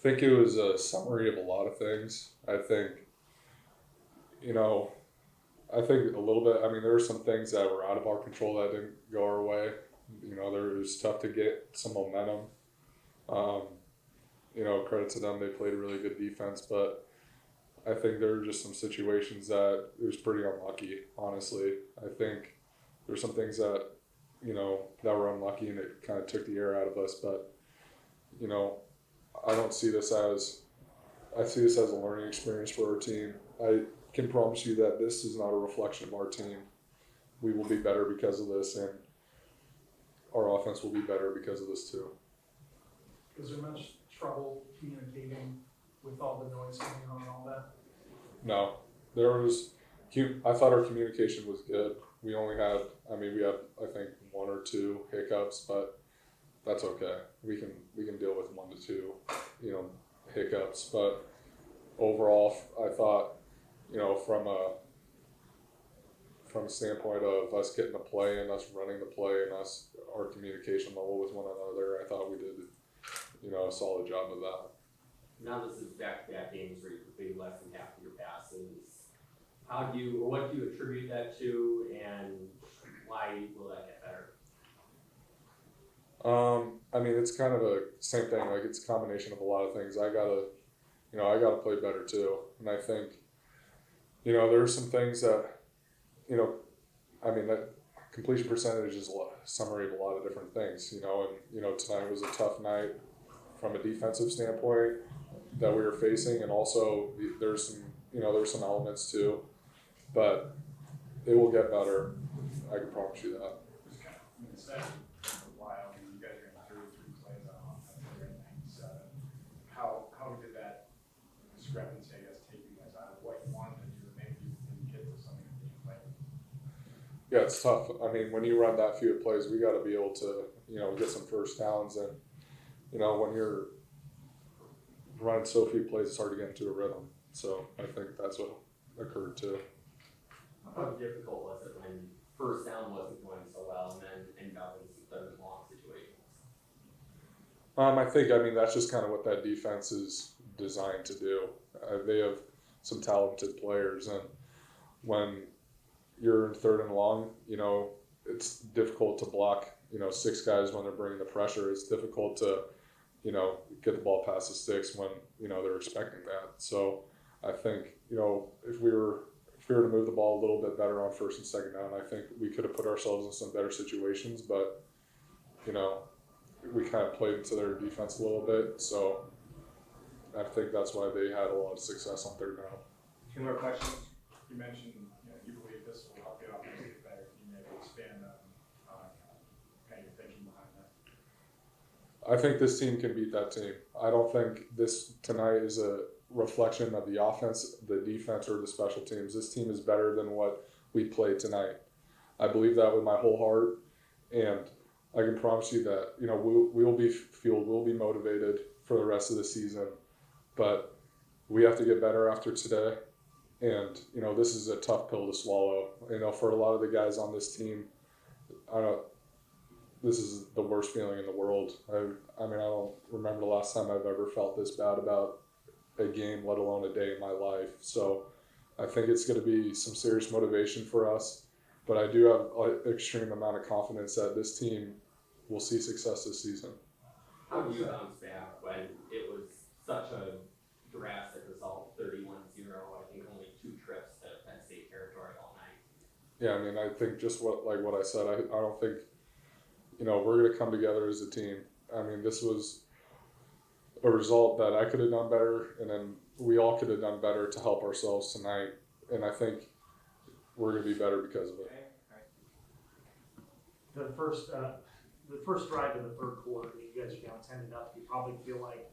think it was a summary of a lot of things. You know, I think a little bit. I mean, there were some things that were out of our control that didn't go our way. There was tough to get some momentum. Um, credit to them, they played a really good defense, but I think there were just some situations that it was pretty unlucky, honestly. I think there's some things that were unlucky and it kind of took the air out of us, but, you know, I don't see this as, I see this as a learning experience for our team. I can promise you that this is not a reflection of our team. We will be better because of this, and our offense will be better because of this too. Is there much trouble communicating with all the noise going on and all that? No, there was. I thought our communication was good. We only had. We had I think one or two hiccups, but that's okay. We can deal with 1 to 2, hiccups. But overall, I thought, from a standpoint of us getting the play and us running the play and our communication level with one another, I thought we did, a solid job of that. Now this is back-to-back games where you complete less than half of your passes. What do you attribute that to, and why will that get better? It's kind of a same thing. Like, it's a combination of a lot of things. I gotta play better too. And I think, there are some things that, that completion percentage is a summary of a lot of different things, tonight was a tough night from a defensive standpoint that we were facing. And also there's some elements too, but it will get better. I can promise you that. It's been a while. You guys are going through 3 plays on offense. You're at 97. How did that discrepancy, I guess, take you guys out of what you wanted to do? Maybe you didn't get to something that you played. Yeah, it's tough. When you run that few plays, we got to be able to, get some first downs. And, when you're running so few plays, it's hard to get into a rhythm. So I think that's what occurred too. How difficult was it when first down wasn't going so well and then ended up in some third and long situations? That's just kind of what that defense is designed to do. They have some talented players, and when you're in third and long, it's difficult to block, 6 guys when they're bringing the pressure. It's difficult to, get the ball past the sticks when, they're expecting that. So I think, if we were to move the ball a little bit better on first and second down, I think we could have put ourselves in some better situations, but, we kind of played into their defense a little bit. So I think that's why they had a lot of success on third down. 2 more questions. You mentioned, you believe this will help you out get better. Can you maybe expand on kind of your thinking behind that? I think this team can beat that team. I don't think this tonight is a reflection of the offense, the defense, or the special teams. This team is better than what we played tonight. I believe that with my whole heart, and I can promise you that we'll be fueled, we'll be motivated for the rest of the season. But we have to get better after today, and this is a tough pill to swallow. For a lot of the guys on this team, this is the worst feeling in the world. I don't remember the last time I've ever felt this bad about a game, let alone a day in my life. So I think it's going to be some serious motivation for us, but I do have an extreme amount of confidence that this team will see success this season. How do you bounce back when it was such a drastic result, 31-0, I think only 2 trips to Penn State territory all night? Yeah, I think just what I said, I don't think, we're going to come together as a team. This was a result that I could have done better, and then we all could have done better to help ourselves tonight. And I think we're going to be better because of it. The first drive in the third quarter, you guys are down 10-0. You probably feel like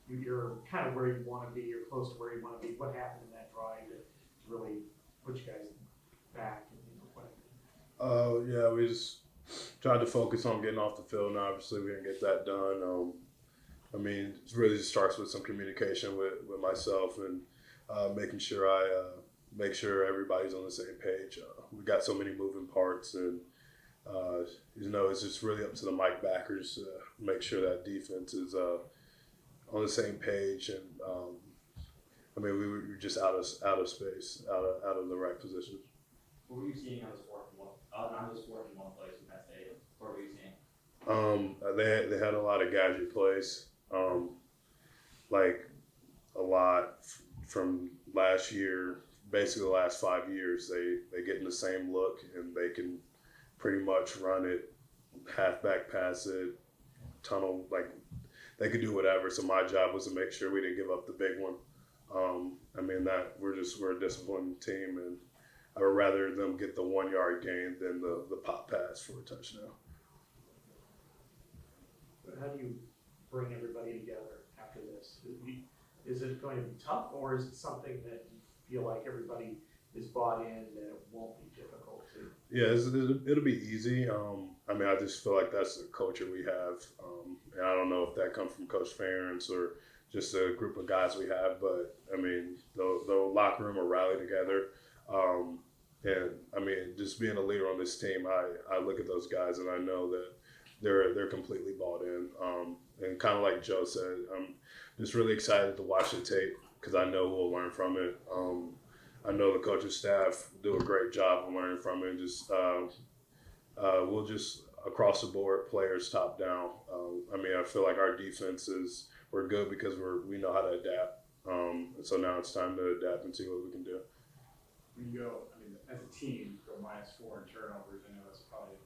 you're kind of where you want to be. You're close to where you want to be. What happened in that drive to really put you guys back? We just tried to focus on getting off the field, and obviously we didn't get that done. It really just starts with some communication with myself and making sure make sure everybody's on the same page. We got so many moving parts, and it's just really up to the Mike backers to make sure that defense is on the same page, and I mean, we were just out of space, out of the right positions. What were you seeing on those 4-1 plays in Penn State? What were you seeing? They had a lot of gadget plays, like a lot from last year. Basically, the last 5 years, they get in the same look, and they can pretty much run it, halfback pass it, tunnel, like they could do whatever. So my job was to make sure we didn't give up the big one. I mean that we're a disciplined team, and I would rather them get the 1 yard gain than the pop pass for a touchdown. But how do you bring everybody together after this? Is it going to be tough, or is it something that you feel like everybody is bought in, that it won't be difficult to? Yeah, it'll be easy. I mean, I just feel like that's the culture we have, and I don't know if that comes from Coach Ferentz or just a group of guys we have, but I mean, the locker room will rally together. And I mean, just being a leader on this team, I look at those guys and I know that they're completely bought in. And kind of like Joe said, I'm just really excited to watch the tape because I know we'll learn from it. I know the coaching staff do a great job of learning from it. And just we'll just across the board, players top down. I mean, I feel like our defenses we're good because we know how to adapt. So now it's time to adapt and see what we can do. When you go, I mean, as a team, go -4 in turnovers. I know that's probably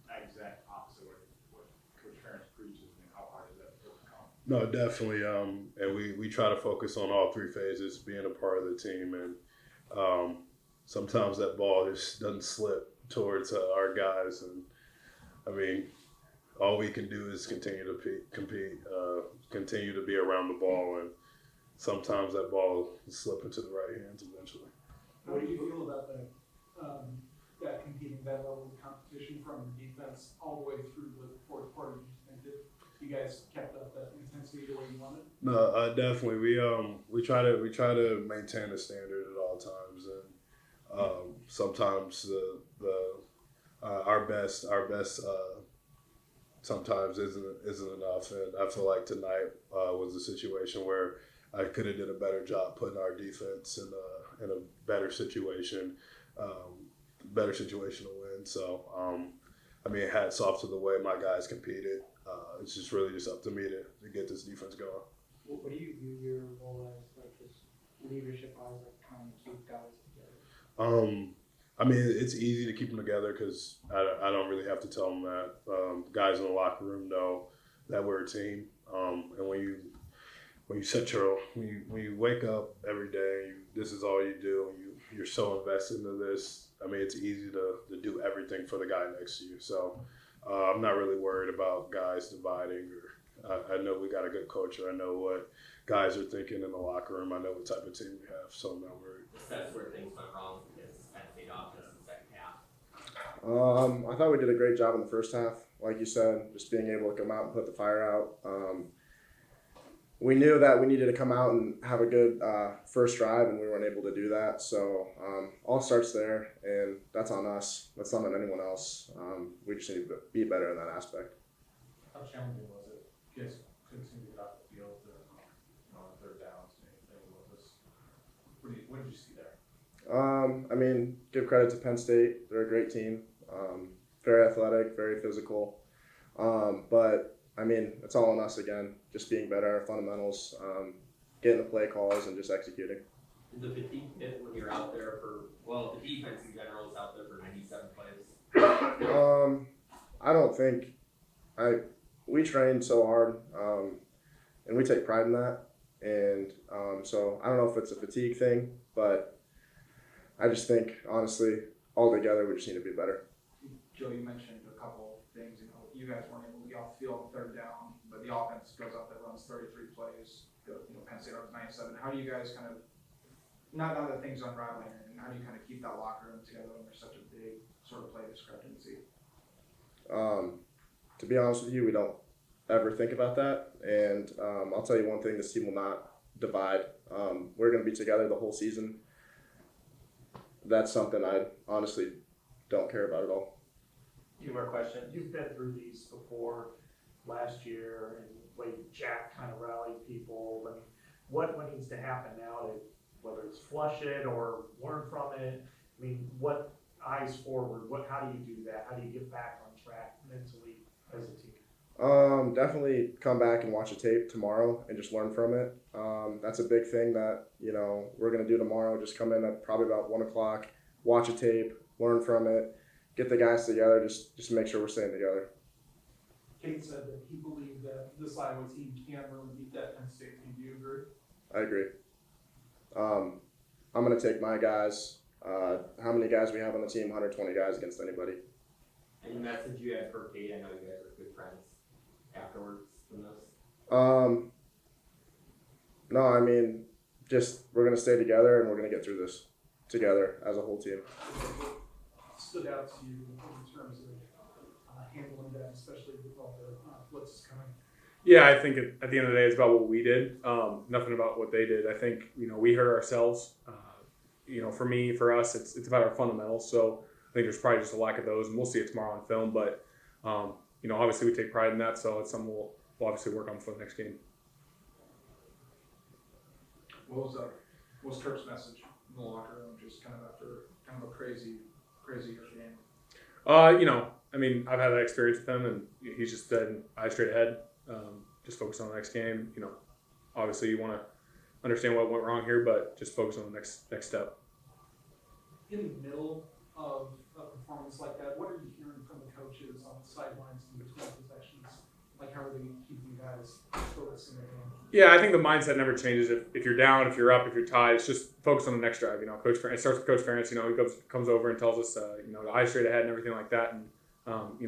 the exact opposite of what Coach Ferentz preaches. I mean, how hard is that to overcome? No, definitely. And we try to focus on all three phases, being a part of the team. And sometimes that ball just doesn't slip towards our guys. And I mean, all we can do is continue to compete, continue to be around the ball. And sometimes that ball will slip into the right hands eventually. How do you feel about that competing, that level of competition from defense all the way through the fourth quarter? You guys kept up that intensity the way you wanted? No, definitely. We try to maintain the standard at all times, and sometimes our best sometimes isn't enough. And I feel like tonight was a situation where I could have did a better job putting our defense in a better situation to win. So I mean, hats off to the way my guys competed. It's just really just up to me to get this defense going. What do you view your role as, like, just leadership-wise, like trying to keep guys together? I mean, it's easy to keep them together because I don't really have to tell them that. Guys in the locker room know that we're a team, and when you wake up every day, this is all you do, and you're so invested into this. I mean, it's easy to do everything for the guy next to you. So I'm not really worried about guys dividing. I know we got a good culture. I know what guys are thinking in the locker room. I know what type of team we have, so I'm not worried. That's where things went wrong against Penn State offense in the second half. I thought we did a great job in the first half. Like you said, just being able to come out and put the fire out. We knew that we needed to come out and have a good first drive, and we weren't able to do that. So all starts there, and that's on us. That's not on anyone else. We just need to be better in that aspect. How challenging was it? You guys couldn't seem to get off the field, on third downs and anything. What did you see there? I mean, give credit to Penn State. They're a great team. Very athletic, very physical. But I mean, it's all on us again. Just being better at our fundamentals, getting the play calls, and just executing. Did the fatigue hit when you're out there the defense in general is out there for 97 plays? I don't think we train so hard, and we take pride in that. And so I don't know if it's a fatigue thing, but I just think, honestly, all together, we just need to be better. Joe, you mentioned a couple things. You guys weren't able to get off the field on third down, but the offense goes up that runs 33 plays. Penn State runs 97. How do you guys kind of, not that things unraveling, and how do you kind of keep that locker room together when there's such a big sort of play discrepancy? To be honest with you, we don't ever think about that. And I'll tell you one thing: this team will not divide. We're going to be together the whole season. That's something I honestly don't care about at all. Two more questions. You've been through these before last year and way Jack kind of rallied people. I mean, what needs to happen now to, whether it's flush it or learn from it? I mean, what eyes forward? How do you do that? How do you get back on track mentally as a team? Definitely come back and watch a tape tomorrow and just learn from it. That's a big thing that, we're going to do tomorrow. Just come in at probably about 1 o'clock, watch a tape, learn from it, get the guys together, just make sure we're staying together. Kate said that he believed that this Iowa team can really beat that Penn State team. Do you agree? I agree. I'm going to take my guys. How many guys we have on the team? 120 guys against anybody. Any message you had for Kate? I know you guys are good friends afterwards from this. No, I mean, just we're going to stay together and we're going to get through this together as a whole team. What stood out to you in terms of handling that, especially with all the blitzes coming? Yeah, I think at the end of the day, it's about what we did. Nothing about what they did. I think we hurt ourselves. For us, it's about our fundamentals. So I think there's probably just a lack of those, and we'll see it tomorrow on film. But obviously we take pride in that, so it's something we'll obviously work on for the next game. What was Kirk's message in the locker room, just kind of after kind of a crazy game? I've had that experience with him, and he's just said, eyes straight ahead, just focus on the next game. Obviously you want to understand what went wrong here, but just focus on the next step. In the middle of a performance like that, what are you hearing from the coaches on the sidelines in between possessions? Like, how are they keeping you guys focused in the game? Yeah, I think the mindset never changes. If you're down, if you're up, if you're tied, it's just focus on the next drive. It starts with Coach Ferentz. He comes over and tells us, the eyes straight ahead and everything like that. And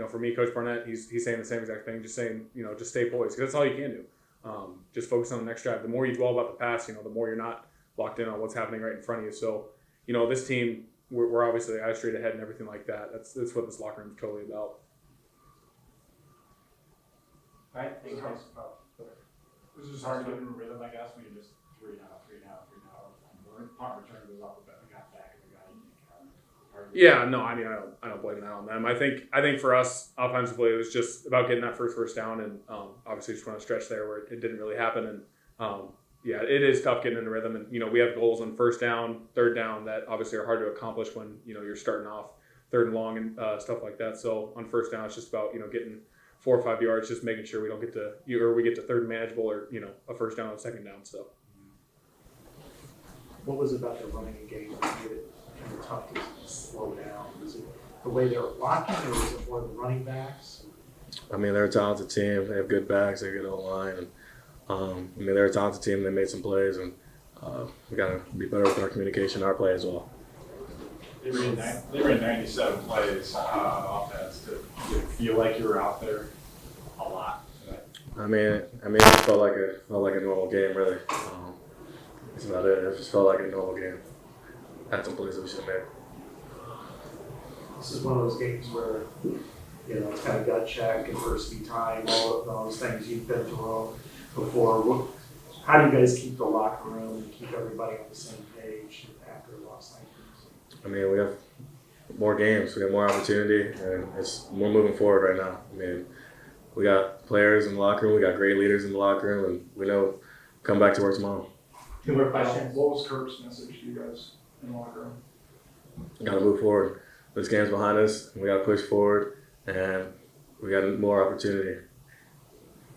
for me, Coach Barnett, he's saying the same exact thing. Just saying, just stay poised, because that's all you can do. Just focus on the next drive. The more you dwell about the past, the more you're not locked in on what's happening right in front of you. So, this team, we're obviously eyes straight ahead and everything like that. That's what this locker room is totally about. I think it was just hard to get in a rhythm, I guess, when you're just three and out. Punt return goes off the bat, got back, and the guy. Yeah, no, I don't blame that on them. I think for us offensively, it was just about getting that first down, and obviously just want to stretch there where it didn't really happen. And it is tough getting in the rhythm, and we have goals on first down, third down that obviously are hard to accomplish when you're starting off third and long and stuff like that. So on first down, it's just about getting 4 or 5 yards, just making sure we don't get to we get to third and manageable, or a first down or second down. So What was it about the running game that made it kind of tough to slow down? Was it the way they were blocking, or was it more the running backs? I mean, they're a talented team. They have good backs. They have good O-line. And, they're a talented team. They made some plays, and we got to be better with our communication, our play as well. They ran 97 plays on offense. Did it feel like you were out there a lot tonight? I mean, it felt like a normal game, really. That's about it. It just felt like a normal game. Had some plays that we should have made. This is one of those games where, it's kind of gut check, adversity time, all those things you've been through before. How do you guys keep the locker room and keep everybody on the same page after a loss like this? I mean, we have more games. We got more opportunity, and we're moving forward right now. I mean, we got players in the locker room. We got great leaders in the locker room, and we know come back to work tomorrow. 2 more questions. What was Kirk's message to you guys in the locker room? Got to move forward. This game's behind us. We got to push forward, and we got more opportunity.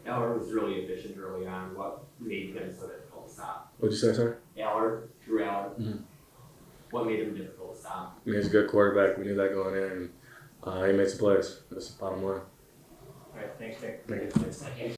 Eller was really efficient early on. What made him so difficult to stop? What'd you say, sir? Drew Aller. Mm-hmm. What made him difficult to stop? I mean, he's a good quarterback. We knew that going in, and he made some plays. That's the bottom line. All right, thanks, Jake. Thank you. Thank you.